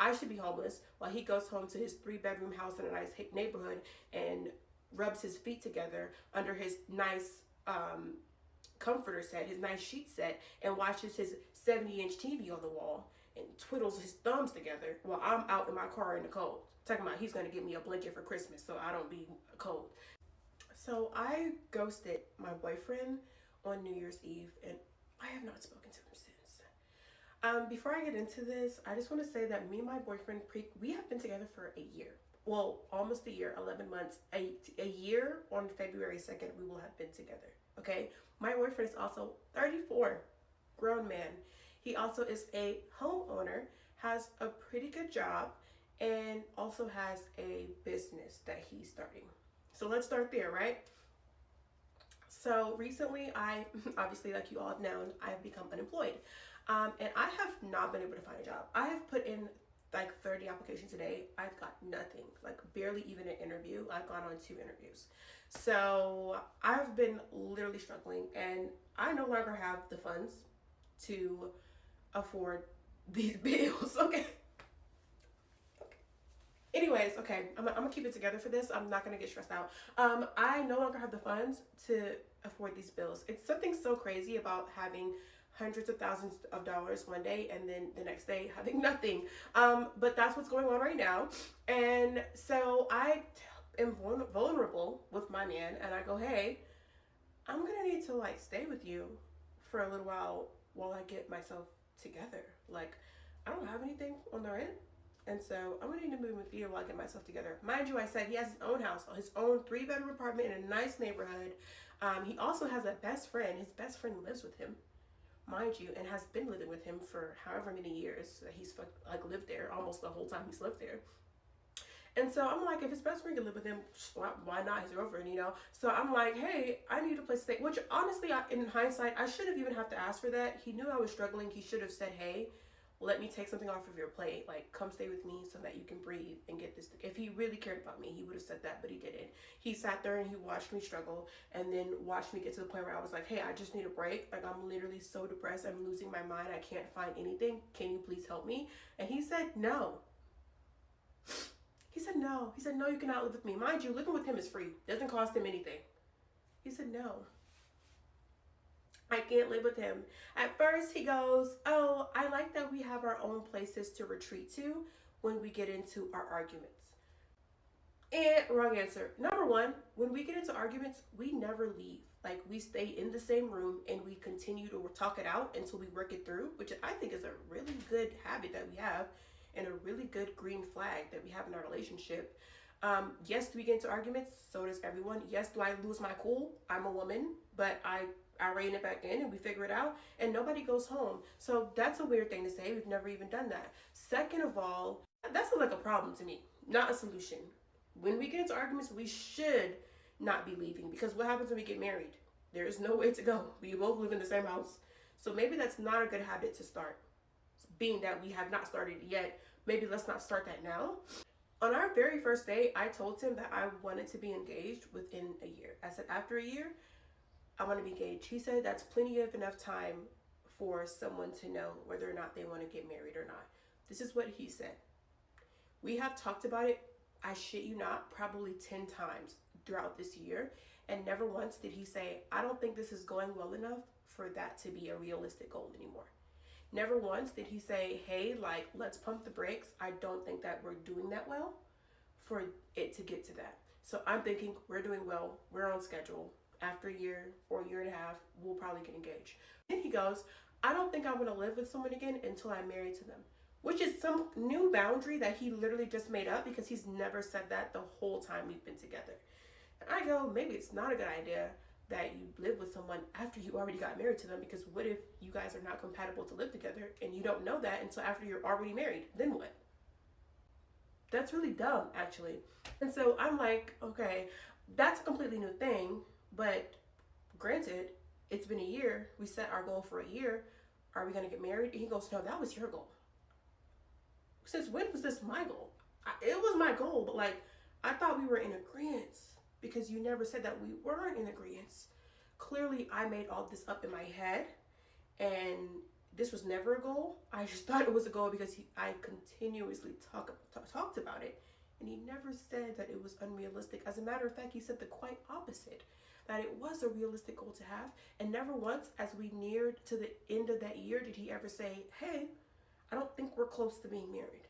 I should be homeless while he goes home to his 3-bedroom house in a nice neighborhood and rubs his feet together under his nice comforter set, his nice sheet set, and watches his 70-inch TV on the wall and twiddles his thumbs together while I'm out in my car in the cold. Talking about he's gonna give me a blanket for Christmas so I don't be cold. So I ghosted my boyfriend on New Year's Eve, and I have not spoken to him since. Before I get into this, I just want to say that me and my boyfriend, we have been together for a year. Well, almost a year, 11 months. A year on February 2nd, we will have been together, okay? My boyfriend is also 34, grown man. He also is a homeowner, has a pretty good job, and also has a business that he's starting. So let's start there, right? So recently, obviously, like you all have known, I've become unemployed. And I have not been able to find a job. I have put in like 30 applications a day. I've got nothing, like barely even an interview. I've gone on 2 interviews. So I've been literally struggling, and I no longer have the funds to afford these bills, okay? Anyways, okay, I'm gonna keep it together for this. I'm not gonna get stressed out. I no longer have the funds to afford these bills. It's something so crazy about having hundreds of thousands of dollars one day and then the next day having nothing. But that's what's going on right now. And so I am vulnerable with my man, and I go, hey, I'm gonna need to like stay with you for a little while I get myself together. Like, I don't have anything on the rent. And so I'm gonna need to move with you while I get myself together. Mind you, I said he has his own house, his own 3-bedroom apartment in a nice neighborhood. He also has a best friend. His best friend lives with him, mind you, and has been living with him for however many years that he's like lived there, almost the whole time he's lived there. And so I'm like, if his best friend can live with him, why not his girlfriend, you know? So I'm like, hey, I need a place to stay. Which honestly, in hindsight, I should have even have to ask for that. He knew I was struggling. He should have said, hey, let me take something off of your plate. Like, come stay with me so that you can breathe and get this. If he really cared about me, he would have said that, but he didn't. He sat there and he watched me struggle, and then watched me get to the point where I was like, hey, I just need a break. Like, I'm literally so depressed. I'm losing my mind. I can't find anything. Can you please help me? And he said, no. He said, no. He said, no, you cannot live with me. Mind you, living with him is free. Doesn't cost him anything. He said, no. I can't live with him. At first, he goes, oh, I like that we have our own places to retreat to when we get into our arguments. And wrong answer. Number one, when we get into arguments, we never leave. Like, we stay in the same room and we continue to talk it out until we work it through, which I think is a really good habit that we have and a really good green flag that we have in our relationship. Yes, do we get into arguments? So does everyone. Yes, do I lose my cool? I'm a woman, but I rein it back in and we figure it out, and nobody goes home. So that's a weird thing to say. We've never even done that. Second of all, that sounds like a problem to me, not a solution. When we get into arguments, we should not be leaving, because what happens when we get married? There is no way to go. We both live in the same house. So maybe that's not a good habit to start. Being that we have not started yet, maybe let's not start that now. On our very first date, I told him that I wanted to be engaged within a year. I said, after a year, I want to be engaged. He said that's plenty of enough time for someone to know whether or not they want to get married or not. This is what he said. We have talked about it, I shit you not, probably 10 times throughout this year. And never once did he say, I don't think this is going well enough for that to be a realistic goal anymore. Never once did he say, hey, like, let's pump the brakes. I don't think that we're doing that well for it to get to that. So I'm thinking we're doing well. We're on schedule. After a year or a year and a half, we'll probably get engaged. Then he goes, I don't think I want to live with someone again until I'm married to them, which is some new boundary that he literally just made up, because he's never said that the whole time we've been together. And I go, maybe it's not a good idea that you live with someone after you already got married to them, because what if you guys are not compatible to live together and you don't know that until after you're already married? Then what? That's really dumb, actually. And so I'm like, okay, that's a completely new thing. But granted, it's been a year. We set our goal for a year. Are we going to get married? And he goes, no, that was your goal. Since when was this my goal? It was my goal, but like, I thought we were in agreement, because you never said that we weren't in agreement. Clearly, I made all this up in my head, and this was never a goal. I just thought it was a goal because I continuously talked about it. And he never said that it was unrealistic. As a matter of fact, he said the quite opposite, that it was a realistic goal to have. And never once, as we neared to the end of that year, did he ever say, hey, I don't think we're close to being married.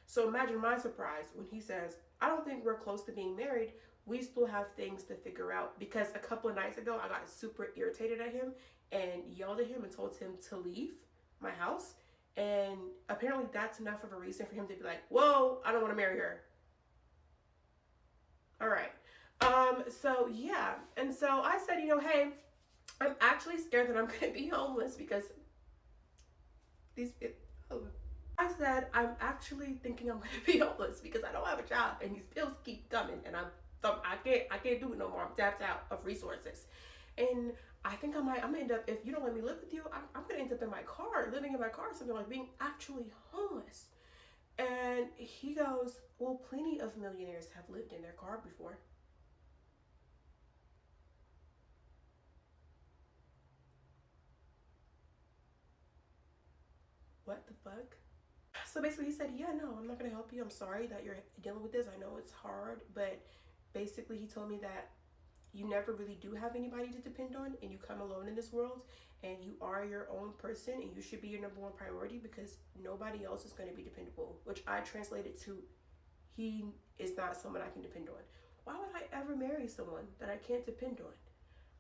So imagine my surprise when he says, I don't think we're close to being married. We still have things to figure out. Because a couple of nights ago, I got super irritated at him and yelled at him and told him to leave my house. And apparently that's enough of a reason for him to be like, whoa, I don't want to marry her. All right. So yeah. And so I said, hey, I'm actually scared that I'm going to be homeless because I said, I'm actually thinking I'm going to be homeless because I don't have a job and these bills keep coming and I can't do it no more. I'm tapped out of resources. And I think I'm gonna end up, if you don't let me live with you, I'm gonna end up in my car, living in my car, something like being actually homeless. And he goes, well, plenty of millionaires have lived in their car before. What the fuck? So basically he said, yeah, no, I'm not gonna help you. I'm sorry that you're dealing with this. I know it's hard, but basically he told me that you never really do have anybody to depend on and you come alone in this world and you are your own person and you should be your number one priority because nobody else is going to be dependable, which I translated to he is not someone I can depend on. Why would I ever marry someone that I can't depend on?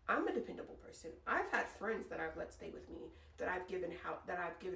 I'm a dependable person. I've had friends that I've let stay with me, that I've given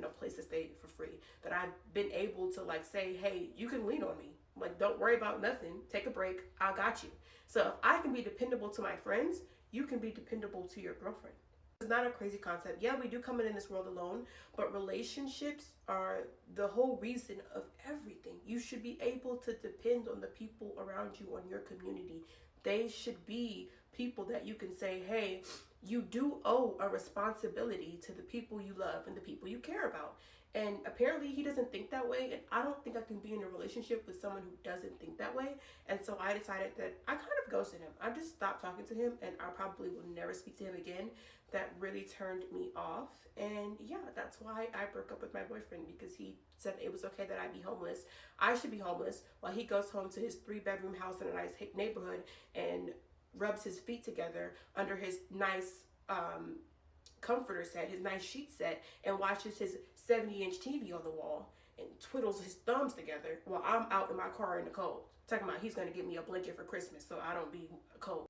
a place to stay for free, that I've been able to like say, hey, you can lean on me. Like, don't worry about nothing. Take a break. I got you. So if I can be dependable to my friends, you can be dependable to your girlfriend. It's not a crazy concept. Yeah, we do come in this world alone, but relationships are the whole reason of everything. You should be able to depend on the people around you, on your community. They should be people that you can say, hey, you do owe a responsibility to the people you love and the people you care about. And apparently he doesn't think that way. And I don't think I can be in a relationship with someone who doesn't think that way. And so I decided that I kind of ghosted him. I just stopped talking to him and I probably will never speak to him again. That really turned me off. And yeah, that's why I broke up with my boyfriend, because he said it was okay that I be homeless. I should be homeless while he goes home to his 3-bedroom house in a nice neighborhood and rubs his feet together under his nice comforter set, his nice sheet set, and watches his 70-inch TV on the wall and twiddles his thumbs together while I'm out in my car in the cold. Talking about he's going to give me a blanket for Christmas so I don't be cold.